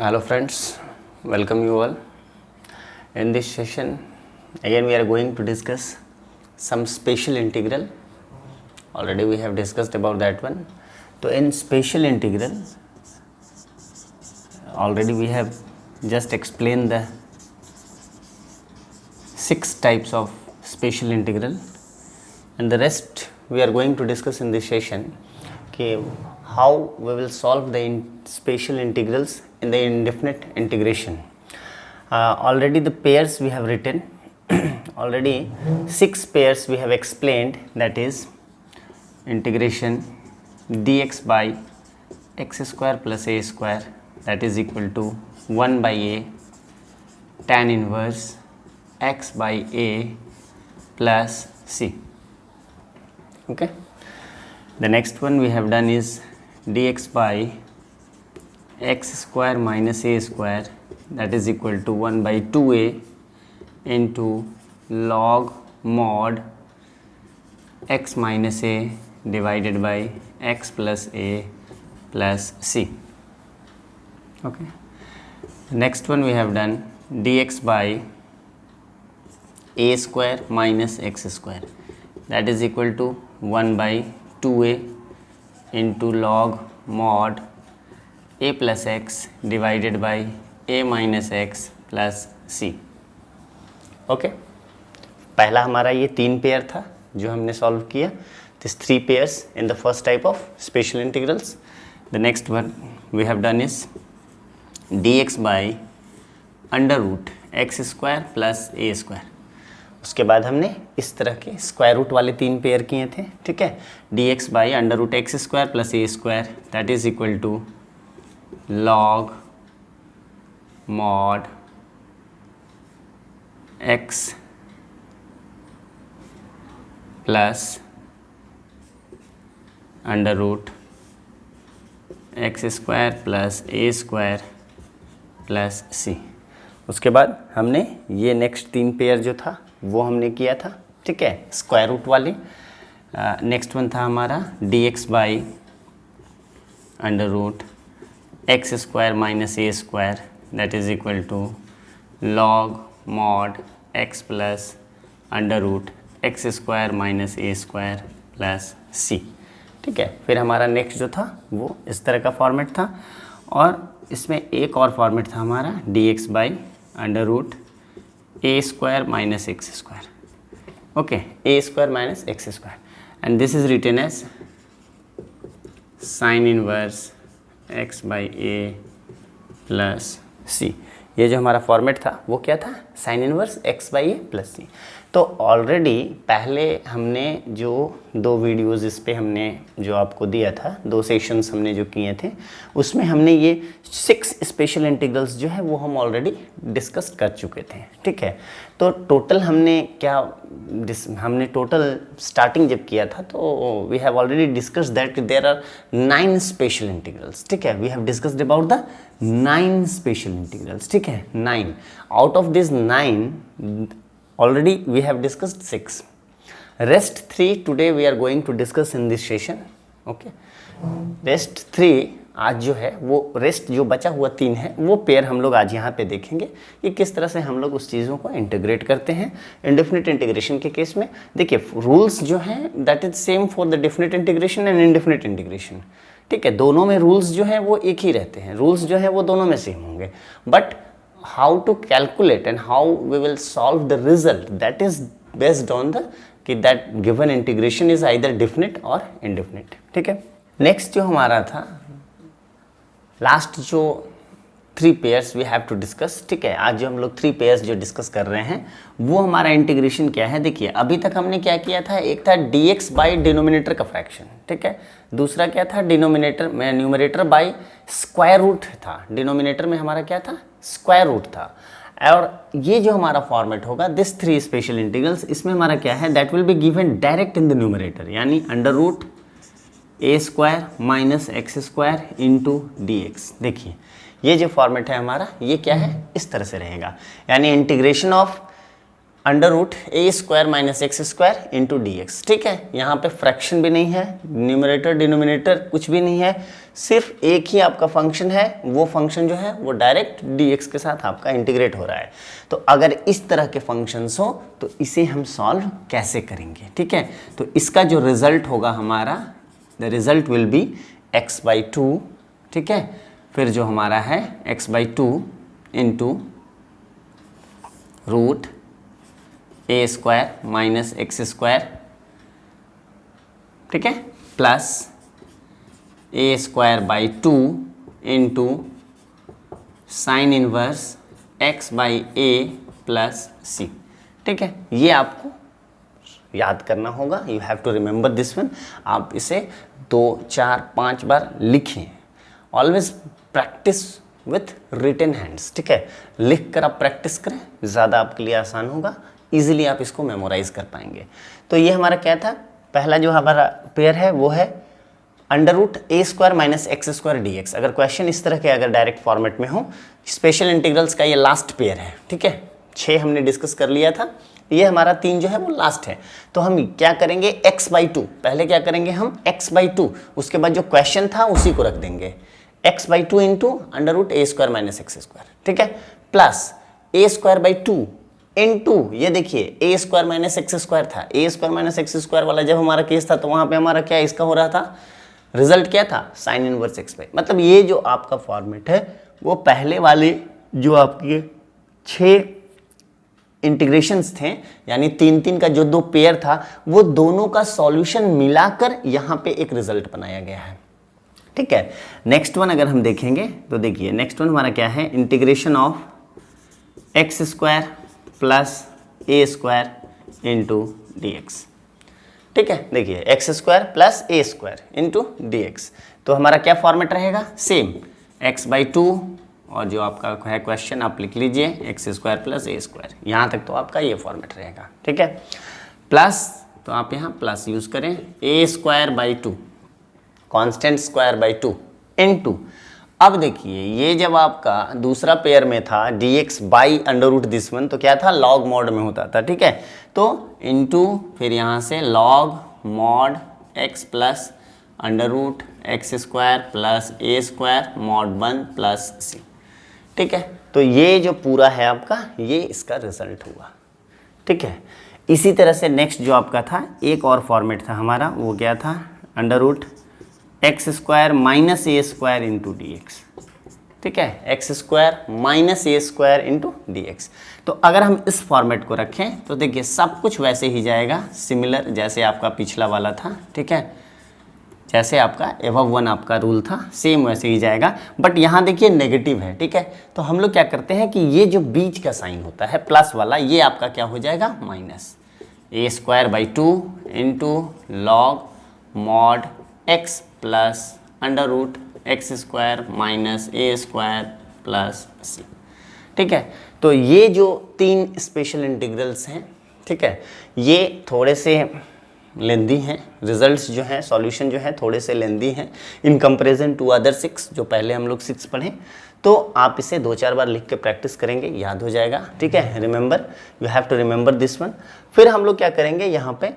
Hello friends, welcome you all. In this session, again we are going to discuss some special integral. Already we have discussed about that one. So in special integral, already we have just explained the 6 types of special integral, and the rest we are going to discuss in this session. Okay, how we will solve the special integrals in the indefinite integration. Already the pairs we have written, already 6 pairs we have explained, that is integration dx by x square plus a square, that is equal to 1 by a tan inverse x by a plus c. Okay, the next one we have done is dx by x square minus a square, that is equal to 1 by 2a into log mod x minus a divided by x plus a plus c. Okay, next one we have done dx by a square minus x square, that is equal to 1 by 2a into log mod a plus x divided by a minus x plus c. Okay, पहला हमारा ये 3 pair था जो हमने solve किया. This 3 pairs in the first type of special integrals. The next one we have done is dx by under root x square plus A square. उसके बाद हमने इस तरह के स्क्वायर रूट वाले 3 पेयर किए थे. ठीक है, dx by under root x square plus A square, that is equal to log mod x plus under root x square plus A square plus C. उसके बाद हमने ये नेक्स्ट 3 पेयर जो था वो हमने किया था. ठीक है, स्क्वायर रूट वाले. नेक्स्ट वन था हमारा dx by under root x square minus A square, that is equal to log mod X plus under root x square minus A square plus C. ठीक है, फिर हमारा नेक्स्ट जो था वो इस तरह का फॉर्मेट था, और इसमें एक और फॉर्मेट था हमारा dx by under root A square minus x square. Okay, A square minus x square, and this is written as sine inverse x by A plus C. ये जो हमारा फॉर्मेट था वो क्या था, sine inverse x by A plus C. तो already पहले हमने जो 2 वीडियोज़ इस पे हमने जो आपको दिया था, 2 सेशंस हमने जो किए थे, उसमें हमने ये 6 स्पेशल इंटीग्रल्स जो है वो हम ऑलरेडी डिस्कस कर चुके थे. ठीक है, तो टोटल हमने क्या हमने टोटल स्टार्टिंग जब किया था तो we have already discuss that there are 9 special integrals. ठीक है, we have discussed about the 9 special integrals. ठीक है, 9 out of this 9 already we have discussed 6. Rest 3 today we are going to discuss in this session. Okay, rest 3 आज जो है वो rest जो बचा हुआ 3 है वो पेयर हम लोग आज यहाँ पे देखेंगे कि किस तरह से हम लोग उस चीज़ों को इंटीग्रेट करते हैं. इंडेफिनिट इंटीग्रेशन के केस में देखिए रूल्स जो हैं that is same for the definite integration and indefinite integration. ठीक है, दोनों में रूल्स जो हैं वो एक ही रहते हैं, रूल्स जो है वो दोनों में सेम होंगे, but how to calculate and how we will solve the result, that is based on the कि that given integration is either definite or indefinite. ठीक है, नेक्स्ट जो हमारा था लास्ट जो 3 pairs we have to discuss. ठीक है, आज जो हम लोग 3 पेयर्स जो डिस्कस कर रहे हैं वो हमारा इंटीग्रेशन क्या है. देखिए अभी तक हमने क्या किया था, एक था dx बाई डिनोमिनेटर का फ्रैक्शन. ठीक है, दूसरा क्या था डिनोमिनेटर में न्यूमरेटर बाई स्क्वायर रूट था. डिनोमिनेटर में हमारा क्या था, स्क्वायर रूट था. और ये जो हमारा फॉर्मेट होगा दिस 3 स्पेशल इंटीग्रल्स, इसमें हमारा क्या है, that will be given direct in the numerator, यानी अंडर रूट ए square minus x square into D X. देखिए ये जो फॉर्मेट है हमारा ये क्या है, इस तरह से रहेगा, यानी integration of under root A square minus x square into D x. ठीक है, यहाँ पे फ्रैक्शन भी नहीं है, न्यूमरेटर डिनोमिनेटर कुछ भी नहीं है, सिर्फ एक ही आपका फंक्शन है, वो फंक्शन जो है वो डायरेक्ट डी एक्स के साथ आपका इंटीग्रेट हो रहा है। तो अगर इस तरह के फंक्शंस हो तो इसे हम सॉल्व कैसे करेंगे? ठीक है, तो इसका जो रिजल्ट होगा हमारा, the result will be x/2। ठीक है, फिर जो हमारा है x/2 इंटू रूट ए स्क्वायर माइनस एक्स स्क्वायर, ठीक है, plus A square by 2 into sine inverse X by A plus C. ठीक है, ये आपको याद करना होगा, you have to remember this one. आप इसे 2, 4, 5 बार लिखें। Always practice with written hands. ठीक है, लिख कर आप प्रैक्टिस करें, ज़्यादा आपके लिए आसान होगा, इजीली आप इसको मेमोराइज कर पाएंगे। तो ये हमारा क्या था, पहला जो हमारा पेयर है वो है अंडर रूट ए square minus x square D X. अगर क्वेश्चन इस तरह के अगर डायरेक्ट फॉर्मेट में हो, स्पेशल इंटीग्रल्स का ये लास्ट पेयर है। ठीक है, 6 हमने डिस्कस कर लिया था, ये हमारा 3 जो है वो लास्ट है। तो हम क्या करेंगे, x/2, पहले क्या करेंगे हम x/2, उसके बाद जो क्वेश्चन था उसी को रख देंगे, x/2 इंटू अंडर रूट ए स्क्वायर माइनस एक्स स्क्वायर। ठीक है, plus A square by 2 into, ये देखिए ए स्क्वायर माइनस एक्स स्क्वायर था, ए स्क्वायर माइनस एक्स स्क्वायर वाला जब हमारा केस था तो वहां पे हमारा क्या इसका हो रहा था, रिजल्ट क्या था, साइन इनवर्स एक्स बाई। मतलब ये जो आपका फॉर्मेट है वो पहले वाले जो आपके 6 इंटीग्रेशंस थे, यानी 3-3 का जो 2 पेयर था, वो दोनों का सॉल्यूशन मिलाकर यहाँ पे एक रिजल्ट बनाया गया है। ठीक है, नेक्स्ट वन अगर हम देखेंगे तो देखिए नेक्स्ट वन हमारा क्या है, integration of x square plus A square into D x. ठीक है, देखिए एक्स स्क्वायर प्लस ए स्क्वायर इंटू डी एक्स, तो हमारा क्या फॉर्मेट रहेगा, सेम x/2, और जो आपका है क्वेश्चन आप लिख लीजिए एक्स स्क्वायर प्लस ए स्क्वायर, यहाँ तक तो आपका ये फॉर्मेट रहेगा। ठीक है, प्लस, तो आप यहाँ प्लस यूज करें, A square by 2 constant square by 2 into, अब देखिए ये जब आपका दूसरा पेयर में था dx by under root this one, तो क्या था, लॉग मॉड में होता था। ठीक है, तो इंटू फिर यहाँ से log mod x plus under root x square plus ए स्क्वायर मॉड 1 प्लस सी। ठीक है, तो ये जो पूरा है आपका, ये इसका रिजल्ट हुआ। ठीक है, इसी तरह से नेक्स्ट जो आपका था, एक और फॉर्मेट था हमारा, वो क्या था, under root x square minus ए स्क्वायर इंटू डी एक्स। ठीक है, एक्स स्क्वायर माइनस ए स्क्वायर इंटू डी एक्स। तो अगर हम इस फॉर्मेट को रखें तो देखिए सब कुछ वैसे ही जाएगा, सिमिलर जैसे आपका पिछला वाला था। ठीक है, जैसे आपका एबव वन आपका रूल था, सेम वैसे ही जाएगा, बट यहाँ देखिए नेगेटिव है। ठीक है, तो हम लोग क्या करते हैं कि ये जो बीच का साइन होता है प्लस वाला, ये आपका क्या हो जाएगा, minus A square by 2 into log mod X plus under root x square minus A square plus C. ठीक है, तो ये जो 3 स्पेशल इंटीग्रल्स हैं, ठीक है, ये थोड़े से लेंदी हैं, रिजल्ट्स जो हैं, सॉल्यूशन जो है थोड़े से लेंदी हैं इन कंपैरिजन टू अदर 6 जो पहले हम लोग 6 पढ़ें। तो आप इसे 2-4 बार लिख के प्रैक्टिस करेंगे, याद हो जाएगा। ठीक है, remember, you have to remember this one. फिर हम लोग क्या करेंगे यहाँ पे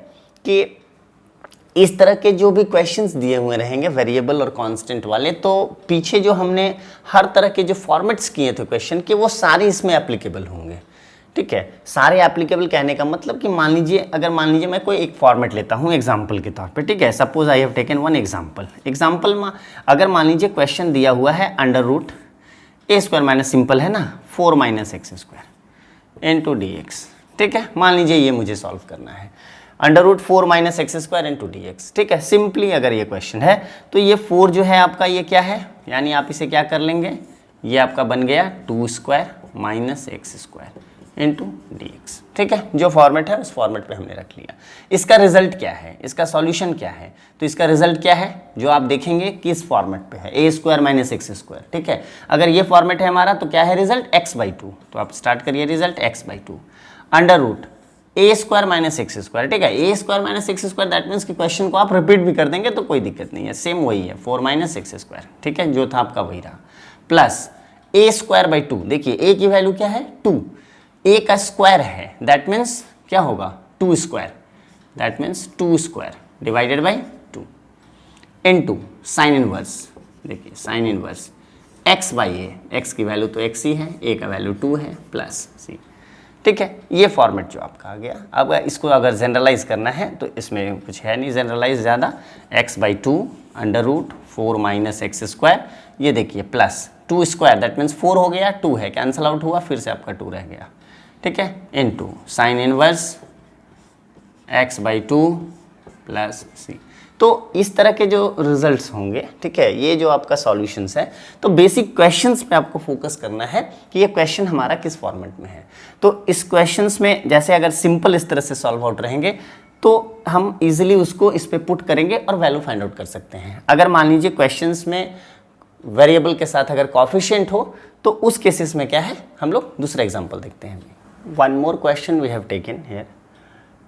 कि इस तरह के जो भी क्वेश्चंस दिए हुए रहेंगे वेरिएबल और कांस्टेंट वाले, तो पीछे जो हमने हर तरह के जो फॉर्मेट्स किए थे क्वेश्चन के, वो सारे इसमें एप्लीकेबल होंगे। ठीक है, सारे एप्लीकेबल कहने का मतलब कि मान लीजिए, अगर मान लीजिए मैं कोई एक फॉर्मेट लेता हूँ एग्जाम्पल के तौर पे। ठीक है, suppose I have taken one example में अगर मान लीजिए क्वेश्चन दिया हुआ है अंडर रूट ए स्क्वायर माइनस, सिंपल है ना, 4 minus x square into D x. ठीक है, मान लीजिए ये मुझे सॉल्व करना है, under root 4 minus x square into D x. ठीक है, सिंपली अगर ये क्वेश्चन है तो ये 4 जो है आपका ये क्या है, यानी आप इसे क्या कर लेंगे, ये आपका बन गया 2 square minus x square into D x. ठीक है, जो फॉर्मेट है उस फॉर्मेट पे हमने रख लिया। इसका रिजल्ट क्या है, इसका सॉल्यूशन क्या है, तो इसका रिजल्ट क्या है, जो आप देखेंगे किस फॉर्मेट पे है, A square minus x square. ठीक है, अगर ये फॉर्मेट है हमारा तो क्या है रिजल्ट, x/2। तो आप स्टार्ट करिए, रिजल्ट x/2 अंडर रूट ए स्क्वायर माइनस एक्स स्क्वायर। ठीक है, A square minus x square, that means कि क्वेश्चन को आप रिपीट भी कर देंगे तो कोई दिक्कत नहीं है, सेम वही है, 4 माइनस एक्स स्क्वायर। ठीक है, जो था आपका वही रहा, प्लस ए स्क्वायर बाई 2। देखिए ए की वैल्यू क्या है, 2, a का स्क्वायर है, दैट मीन्स क्या होगा 2 square, that means 2 square divided by 2 into sine inverse, देखिए sine inverse x by A, x की वैल्यू तो x ही है, a का वैल्यू 2 है प्लस c। ठीक है, ये फॉर्मेट जो आपका आ गया। अब इसको अगर जनरलाइज करना है तो इसमें कुछ है नहीं जनरलाइज ज़्यादा, x by 2 under root 4 minus x square, ये देखिए प्लस 2 स्क्वायर दैट मीन्स 4 हो गया, 2 है कैंसल आउट हुआ, फिर से आपका 2 रह गया। ठीक है, into sine inverse x by 2 plus C. तो इस तरह के जो रिजल्ट्स होंगे, ठीक है, ये जो आपका सॉल्यूशंस है, तो बेसिक क्वेश्चंस पे आपको फोकस करना है कि ये क्वेश्चन हमारा किस फॉर्मेट में है। तो इस क्वेश्चंस में जैसे अगर सिंपल इस तरह से सॉल्व आउट रहेंगे तो हम इजीली उसको इस पे पुट करेंगे और वैल्यू फाइंड आउट कर सकते हैं। अगर मान लीजिए क्वेश्चंस में वेरिएबल के साथ अगर कोएफिशिएंट हो तो उस केसेस में क्या है, हम लोग दूसरा एग्जाम्पल देखते हैं। One more question we have taken here,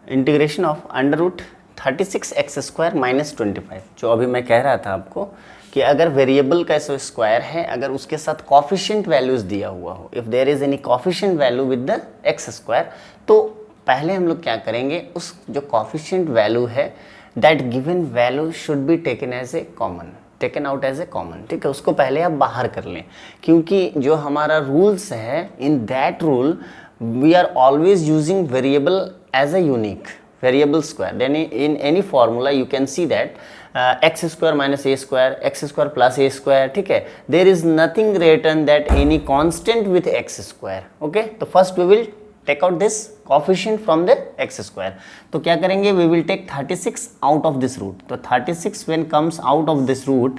integration of under root 36 x square minus 25। जो अभी मैं कह रहा था आपको कि अगर वेरिएबल का स्क्वायर है, अगर उसके साथ कोएफिशिएंट वैल्यूज दिया हुआ हो, if there is any coefficient value with the x square, तो पहले हम लोग क्या करेंगे, उस जो कोएफिशिएंट वैल्यू है that given value should be taken as a common, taken out as a common. ठीक है, उसको पहले आप बाहर कर लें, क्योंकि जो हमारा रूल्स है in that rule we are always using variable as a unique variable square. Then in any formula you can see that x square minus a square, x square plus a square. ठीक है, there is nothing written that any constant with x square. Okay, तो first we will take out this coefficient from the x square. तो क्या करेंगे, we will take 36 out of this root. तो 36 when comes out of this root,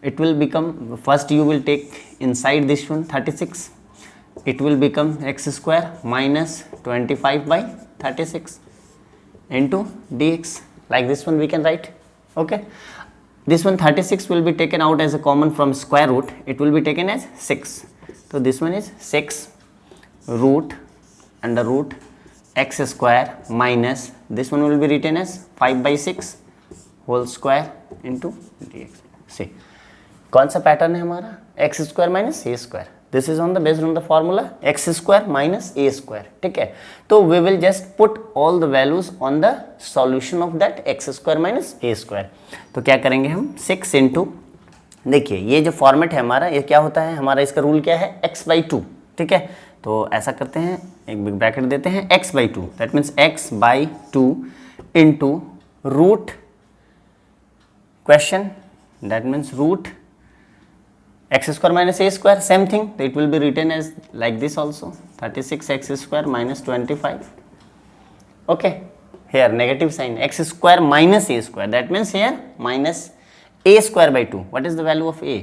it will become, first you will take inside this one 36, it will become x square minus 25 by 36 into dx, like this one we can write. Okay, this one 36 will be taken out as a common from square root, it will be taken as 6. So this one is 6 root under root x square minus, this one will be written as 5 by 6 whole square into dx. See, कौन सा pattern है हमारा, x square minus a square, this is on the based on the formula x square minus a square. ठीक है, तो we will just put all the values on the solution of that x square minus a square. तो क्या करेंगे हम, 6 into, देखिए ये जो फॉर्मेट है हमारा, ये क्या होता है हमारा, इसका रूल क्या है, x बाई 2। ठीक है, तो ऐसा करते हैं, एक बिग ब्रैकेट देते हैं, x by 2 that means x by 2 into root question that means root x square minus a square, same thing, so it will be written as like this also, 36 x square minus 25. Okay, here negative sign, x square minus a square, that means here minus a square by 2. What is the value of a,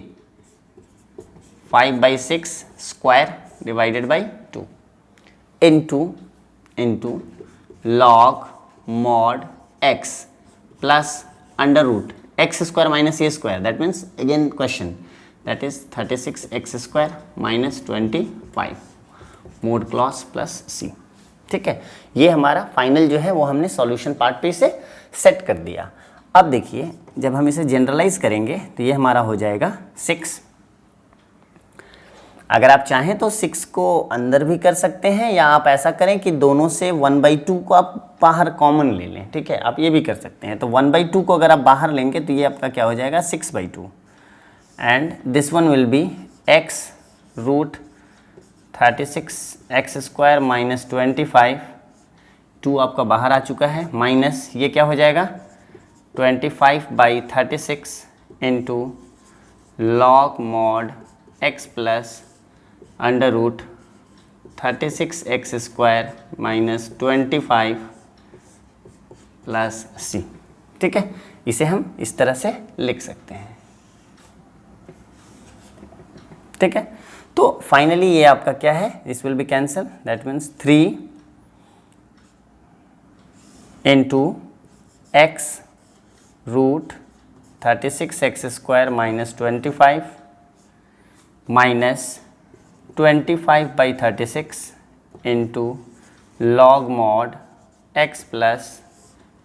5 by 6 square divided by 2 into log mod x plus under root x square minus a square, that means again question, that is 36 x square minus 25 mode clause plus c। ठीक है, ये हमारा final जो है वो हमने solution part पे इसे सेट कर दिया। अब देखिए जब हम इसे जनरलाइज करेंगे तो ये हमारा हो जाएगा 6। अगर आप चाहें तो 6 को अंदर भी कर सकते हैं, या आप ऐसा करें कि दोनों से 1/2 को आप बाहर कॉमन ले लें। ठीक है, आप ये भी कर सकते हैं। तो 1/2 को अगर आप बाहर लेंगे तो ये आपका क्या हो जाएगा, 6/2, and this one will be x root 36 x square minus 25, 2 आपका बाहर आ चुका है, माइनस ये क्या हो जाएगा 25 by 36 into log mod x plus under root 36 x square minus 25 plus c। ठीक है, इसे हम इस तरह से लिख सकते हैं। ठीक है, तो फाइनली ये आपका क्या है, this will be cancel, that means 3 into X root 36 x square minus 25 minus 25 by 36 into log mod X plus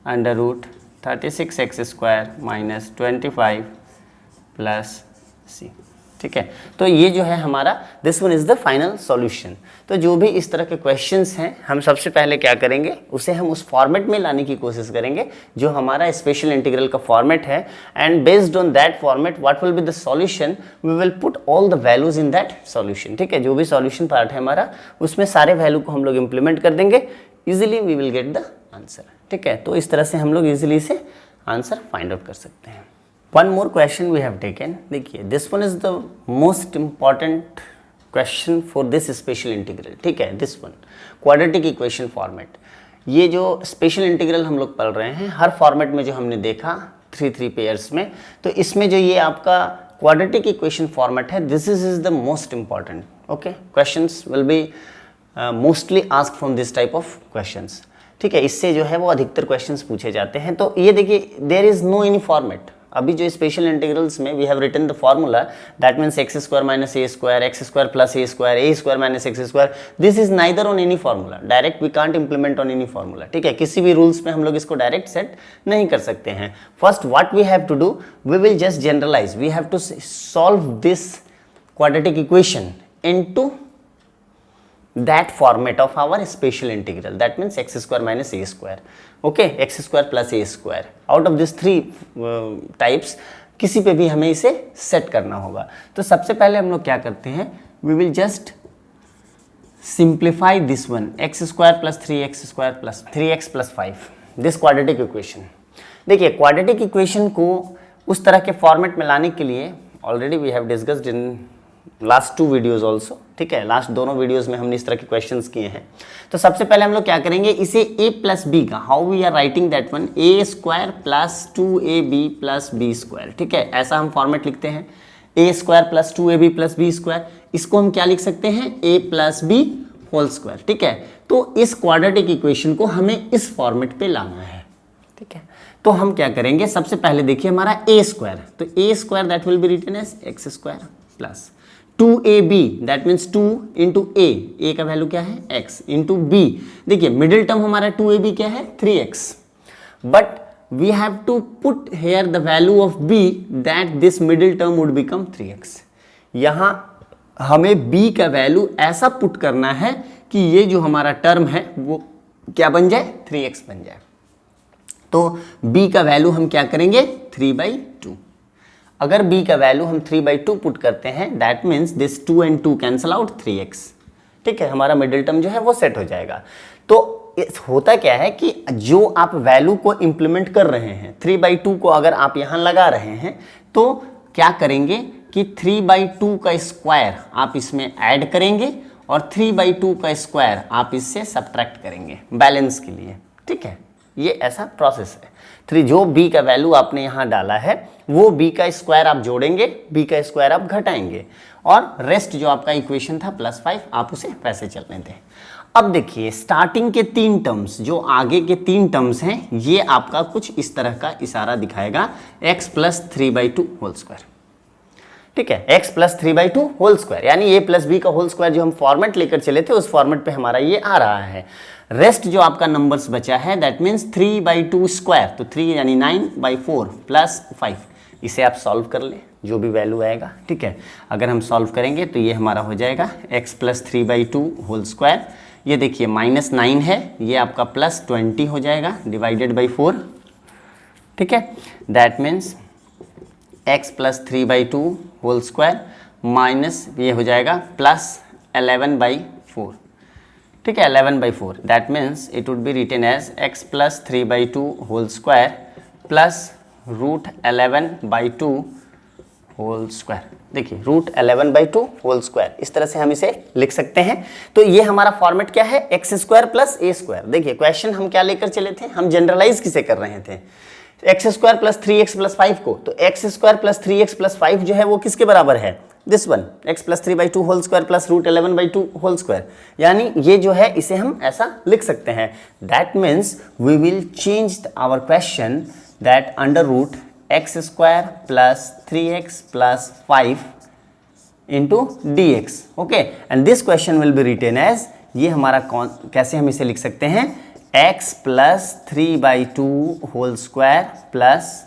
under root 36 x square minus 25 plus C. ठीक है। तो ये जो है हमारा this one is the final solution. तो जो भी इस तरह के क्वेश्चंस हैं हम सबसे पहले क्या करेंगे, उसे हम उस फॉर्मेट में लाने की कोशिश करेंगे जो हमारा स्पेशल इंटीग्रल का फॉर्मेट है, and based on that format what will be the solution, we will put all the values in that solution. ठीक है, जो भी सॉल्यूशन पार्ट है हमारा उसमें सारे वैल्यू को हम लोग इंप्लीमेंट कर देंगे, easily we will get the answer. ठीक है, तो इस तरह से हम लोग इजीली से आंसर फाइंड आउट कर सकते हैं। One more question we have taken, देखिए this one is the most important question for this special integral. ठीक है, this one quadratic equation format. ये जो स्पेशल इंटीग्रल हम लोग पढ़ रहे हैं हर फॉर्मेट में जो हमने देखा 3 पेयर्स में, तो इसमें जो ये आपका क्वाड्रेटिक इक्वेशन फॉर्मेट है, this is the most important. Okay, questions will be mostly ask from this type of questions. ठीक है, इससे जो है वो अधिकतर क्वेश्चंस पूछे जाते हैं। तो ये देखिए there is no any format. अभी जो स्पेशल इंटीग्रल्स में we have written the formula, that means x square minus A square, x square plus A square minus x square, this is neither on any formula, direct we can't implement on any formula. ठीक है, किसी भी rules में हम लोग इसको direct set नहीं कर सकते हैं। First what we have to do, we will just generalise, we have to solve this quadratic equation into that format of our special integral, that means x square minus a square, okay, x square plus a square, out of these 3 types किसी पे भी हमें इसे set करना होगा। तो सबसे पहले हम लोग क्या करते हैं, we will just simplify this one, x square plus 3x square plus 3x plus 5, this quadratic equation। देखिए क्वाड्रेटिक इक्वेशन को उस तरह के फॉर्मेट में लाने के लिए already we have discussed in last 2 videos also. ठीक है, लास्ट दोनों वीडियोज़ में हमने इस तरह के क्वेश्चंस किए हैं। तो सबसे पहले हम लोग क्या करेंगे, इसे a प्लस बी का, how we are writing that one, A square plus 2ab plus B square. ठीक है, ऐसा हम फॉर्मेट लिखते हैं, A square plus 2ab plus B square. इसको हम क्या लिख सकते हैं, a plus B whole square. ठीक है, तो इस क्वाड्रेटिक इक्वेशन को हमें इस फॉर्मेट पे लाना है। ठीक है, तो हम क्या करेंगे, सबसे पहले देखिए हमारा a स्क्वायर, तो a square that will be written as x square plus 2ab, that means 2 into a का वैल्यू क्या है x, इंटू b। देखिए मिडिल टर्म हमारा 2ab क्या है 3x, but we have to put here the value of b that this middle term would become 3x। यहाँ हमें b का वैल्यू ऐसा पुट करना है कि ये जो हमारा टर्म है वो क्या बन जाए, 3x बन जाए। तो b का वैल्यू हम क्या करेंगे, 3/2। अगर b का वैल्यू हम 3/2 पुट करते हैं, that means this 2 and 2 cancel out 3x। ठीक है, हमारा मिडिल टर्म जो है वो सेट हो जाएगा। तो होता क्या है कि जो आप वैल्यू को इंप्लीमेंट कर रहे हैं, 3/2 को अगर आप यहाँ लगा रहे हैं तो क्या करेंगे कि 3/2 का स्क्वायर आप इसमें ऐड करेंगे और 3/2 का स्क्वायर आप इससे सब्ट्रैक्ट करेंगे बैलेंस के लिए। ठीक है, ये ऐसा प्रोसेस है। 3 जो b का वैल्यू आपने यहाँ डाला है वो b का स्क्वायर आप जोड़ेंगे, b का स्क्वायर आप घटाएंगे, और रेस्ट जो आपका इक्वेशन था +5 आप उसे वैसे चलने दें। अब देखिए स्टार्टिंग के 3 टर्म्स, जो आगे के 3 टर्म्स हैं, ये आपका कुछ इस तरह का इशारा दिखाएगा, x प्लस 3/2 होल स्क्वायर। ठीक है, x प्लस 3/2 होल स्क्वायर, यानी a प्लस बी का होल स्क्वायर जो हम फॉर्मेट लेकर चले थे उस फॉर्मेट पे हमारा ये आ रहा है। रेस्ट जो आपका नंबर्स बचा है दैट मीन्स 3/2 स्क्वायर, तो 3 यानी 9/4 प्लस 5, इसे आप सॉल्व कर ले जो भी वैल्यू आएगा। ठीक है, अगर हम सॉल्व करेंगे तो ये हमारा हो जाएगा x प्लस 3/2 होल स्क्वायर। ये देखिए -9 है, ये आपका +20 हो जाएगा डिवाइडेड बाई 4। ठीक है, that means x plus 3/2 whole square minus ये हो जाएगा +11/4। ठीक है, 11/4, that means it would be written as x plus 3/2 whole square plus √11/2 whole square. देखिए √11/2 होल स्क्वायर, इस तरह से हम इसे लिख सकते हैं। तो ये हमारा फॉर्मेट क्या है, एक्स स्क्वायर प्लस ए स्क्वायर। देखिए क्वेश्चन हम क्या लेकर चले थे, हम जनरलाइज किसे कर रहे थे, x square plus 3x plus 5 को। तो x square plus 3x plus 5 जो है वो किसके बराबर है, this one, x plus 3/2 whole square plus √11/2 whole square. यानी ये जो है इसे हम ऐसा लिख सकते हैं। That means we will change our question that under root x square plus 3x plus 5 into dx। Okay, and this question will be written as, ये हमारा कैसे हम इसे लिख सकते हैं, x plus 3/2 whole square plus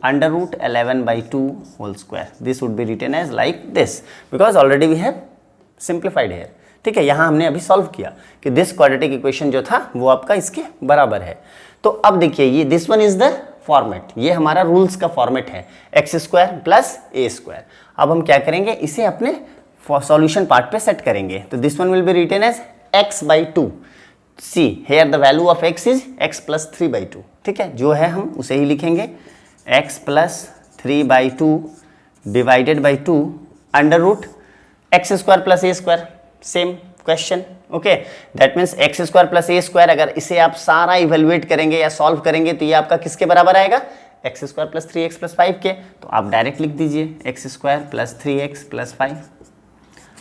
√11/2 whole square. This would be written as like this because already we have simplified here. ठीक है, यहाँ हमने अभी सॉल्व किया कि दिस क्वाड्रेटिक इक्वेशन जो था वो आपका इसके बराबर है। तो अब देखिए ये this one is the format, ये हमारा रूल्स का फॉर्मेट है x² प्लस a²। अब हम क्या करेंगे, इसे अपने सॉल्यूशन पार्ट पे सेट करेंगे। तो this one will be written as x/2। See here the value of x is x + 3/2। ठीक है, जो है हम उसे ही लिखेंगे x + 3/2 divided by 2 √x² + a²। Same question, okay, that means x² + a²। अगर इसे आप सारा इवेल्युएट करेंगे या सॉल्व करेंगे तो ये आपका किसके बराबर आएगा, x² + 3x + 5 के। तो आप डायरेक्ट लिख दीजिए x² + 3x + 5।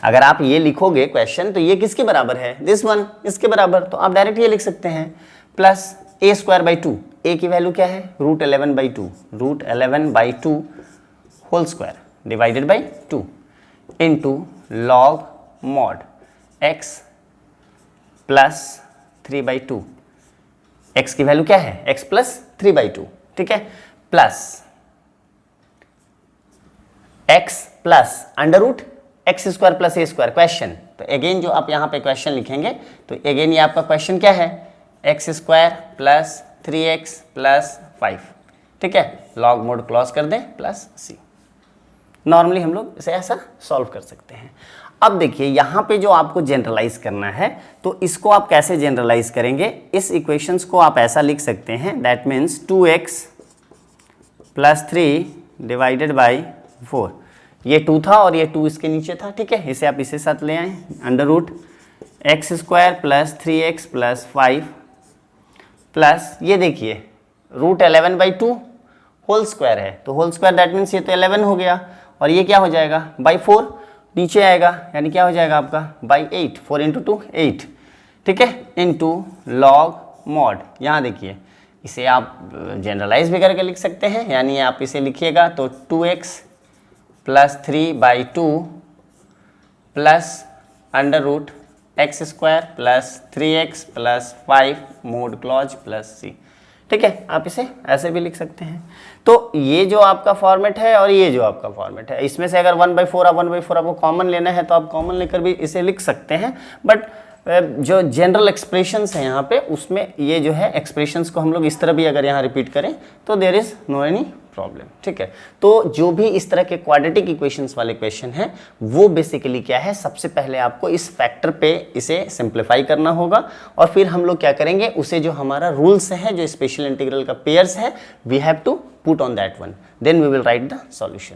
अगर आप ये लिखोगे क्वेश्चन तो ये किसके बराबर है, दिस वन, इसके बराबर। तो आप डायरेक्ट ये लिख सकते हैं प्लस a²/2। a की वैल्यू क्या है, √11/2, √11/2 whole square divided by 2 into log mod x + 3/2। x की वैल्यू क्या है, x + 3/2। ठीक है, plus x + √x² + a²। Question, तो अगेन जो आप यहाँ पे क्वेश्चन लिखेंगे तो अगेन ये आपका क्वेश्चन क्या है, x² + 3x + 5। ठीक है, लॉग मोड क्लोज कर दें प्लस c। नॉर्मली हम लोग इसे ऐसा सॉल्व कर सकते हैं। अब देखिए यहाँ पे जो आपको जनरलाइज करना है तो इसको आप कैसे जनरलाइज करेंगे, इस इक्वेशंस को आप ऐसा लिख सकते हैं, that means 2x + 3 divided by 4। ये 2 था और ये 2 इसके नीचे था। ठीक है, इसे आप इसे साथ ले आए, √x² + 3x + 5 प्लस ये देखिए √11/2 होल स्क्वायर है, तो होल स्क्वायर दैट मीन्स ये तो 11 हो गया और ये क्या हो जाएगा बाई 4 नीचे आएगा, यानी क्या हो जाएगा आपका बाई 8, 4 × 2 8। ठीक है, इंटू लॉग मॉड। यहाँ देखिए इसे आप जनरलाइज भी करके लिख सकते हैं, यानी आप इसे लिखिएगा तो 2x + 3/2 plus √x² + 3x + 5 mode clause plus c। ठीक है, आप इसे ऐसे भी लिख सकते हैं। तो ये जो आपका फॉर्मेट है और ये जो आपका फॉर्मेट है, इसमें से अगर 1/4 आपको कॉमन लेना है तो आप कॉमन लेकर भी इसे लिख सकते हैं। बट जो जनरल एक्सप्रेशंस हैं यहाँ पे, उसमें ये जो है एक्सप्रेशंस को हम लोग इस तरह भी अगर यहाँ रिपीट करें तो there is no any problem. ठीक है, तो जो भी इस तरह के क्वाड्रेटिक इक्वेशंस वाले क्वेश्चन हैं वो बेसिकली क्या है, सबसे पहले आपको इस फैक्टर पे इसे सिंप्लीफाई करना होगा और फिर हम लोग क्या करेंगे, उसे जो हमारा रूल्स है, जो स्पेशल इंटीग्रल का पेयर्स है, we have to put on that one, then we will write the solution.